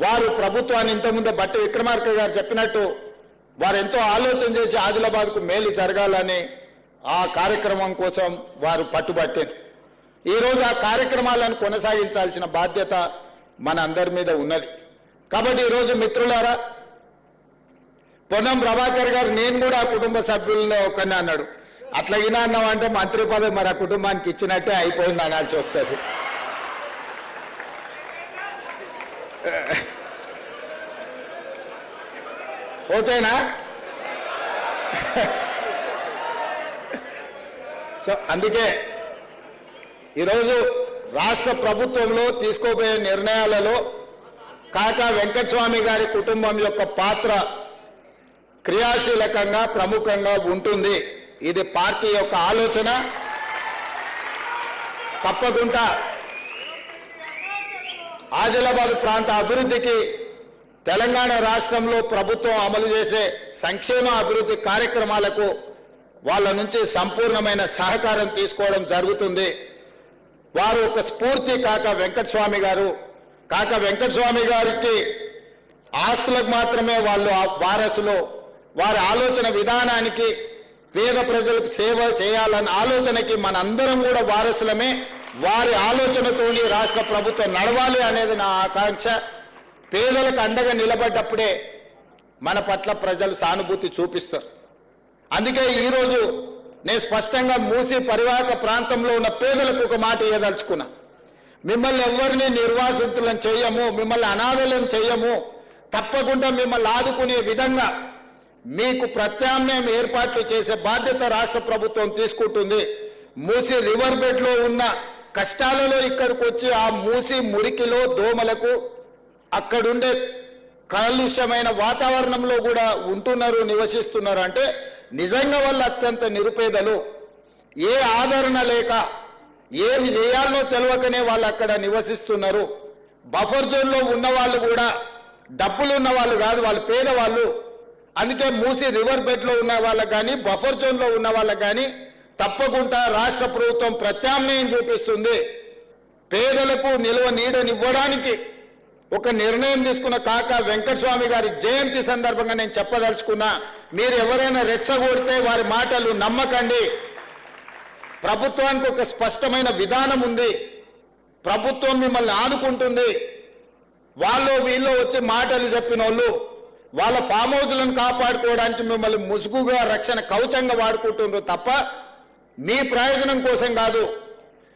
వారు ప్రభుత్వాన్ని ఇంతకుముందే బట్టి విక్రమార్క గారు చెప్పినట్టు వారు ఎంతో ఆలోచన చేసి ఆదిలాబాద్కు మేలు జరగాలని ఆ కార్యక్రమం కోసం వారు పట్టుబట్టారు. ఈరోజు ఆ కార్యక్రమాలను కొనసాగించాల్సిన బాధ్యత మన అందరి మీద ఉన్నది. కాబట్టి ఈరోజు మిత్రులారా, పొన్నం ప్రభాకర్ గారు నేను కూడా ఆ కుటుంబ సభ్యుల్లో ఒకరిని అన్నాడు. అట్లాగినా అన్నామంటే మంత్రి పదవి మరి ఆ కుటుంబానికి ఇచ్చినట్టే అయిపోయింది అనాల్సి వస్తుంది. ఓకేనా? సో అందుకే ఈరోజు రాష్ట్ర ప్రభుత్వంలో తీసుకోబోయే నిర్ణయాలలో కాకా వెంకటస్వామి గారి కుటుంబం యొక్క పాత్ర క్రియాశీలకంగా ప్రముఖంగా ఉంటుంది. ఇది పార్టీ యొక్క ఆలోచన. తప్పకుండా ఆదిలాబాద్ ప్రాంత అభివృద్ధికి తెలంగాణ రాష్ట్రంలో ప్రభుత్వం అమలు చేసే సంక్షేమ అభివృద్ధి కార్యక్రమాలకు వాళ్ళ నుంచి సంపూర్ణమైన సహకారం తీసుకోవడం జరుగుతుంది. వారు ఒక స్ఫూర్తి కాకా వెంకటస్వామి గారు. కాకా వెంకటస్వామి గారికి ఆస్తులకు మాత్రమే వాళ్ళు వారసులు. వారి ఆలోచన విధానానికి పేద ప్రజలకు సేవ చేయాలన్న ఆలోచనకి మనందరం కూడా వారసులమే. వారి ఆలోచనతోని రాష్ట్ర ప్రభుత్వం నడవాలి అనేది నా ఆకాంక్ష. పేదలకు అండగా నిలబడ్డప్పుడే మన పట్ల ప్రజలు సానుభూతి చూపిస్తారు. అందుకే ఈరోజు నేను స్పష్టంగా మూసి పరివాహక ప్రాంతంలో ఉన్న పేదలకు ఒక మాట ఇవ్వదలుచుకున్నా. మిమ్మల్ని ఎవరిని నిర్వాసితులను చేయము, మిమ్మల్ని అనాథలను చేయము. తప్పకుండా మిమ్మల్ని ఆదుకునే విధంగా మీకు ప్రత్యామ్నాయం ఏర్పాట్లు చేసే బాధ్యత రాష్ట్ర ప్రభుత్వం తీసుకుంటుంది. మూసి రివర్ బెడ్లో ఉన్న కష్టాలలో ఇక్కడికి వచ్చి ఆ మూసి మురికిలో దోమలకు అక్కడుండే కాలుష్యమైన వాతావరణంలో కూడా ఉంటున్నారు, నివసిస్తున్నారు. అంటే నిజంగా వాళ్ళు అత్యంత నిరుపేదలు. ఏ ఆదరణ లేక ఏమి చేయాలో తెలియకనే వాళ్ళు అక్కడ నివసిస్తున్నారు. బఫర్ జోన్లో ఉన్న వాళ్ళు కూడా డబ్బులు ఉన్న వాళ్ళు కాదు, వాళ్ళు పేదవాళ్ళు. అందుకే మూసి రివర్ బెడ్లో ఉన్న వాళ్ళకు కానీ బఫర్ జోన్లో ఉన్న వాళ్ళకు కానీ తప్పకుండా రాష్ట్ర ప్రభుత్వం ప్రత్యామ్నాయం చూపిస్తుంది. పేదలకు నిలువ నీడనివ్వడానికి ఒక నిర్ణయం తీసుకున్న కాకా వెంకటస్వామి గారి జయంతి సందర్భంగా నేను చెప్పదలుచుకున్నా, మీరు ఎవరైనా రెచ్చగొడితే వారి మాటలు నమ్మకండి. ప్రభుత్వానికి ఒక స్పష్టమైన విధానం ఉంది. ప్రభుత్వం మిమ్మల్ని ఆదుకుంటుంది. వాళ్ళు వీళ్ళు వచ్చి మాటలు చెప్పిన వాళ్ళు వాళ్ళ ఫామ్ హౌస్లను కాపాడుకోవడానికి మిమ్మల్ని ముసుగుగా రక్షణ కవచంగా వాడుకుంటున్నారు తప్ప మీ ప్రయోజనం కోసం కాదు.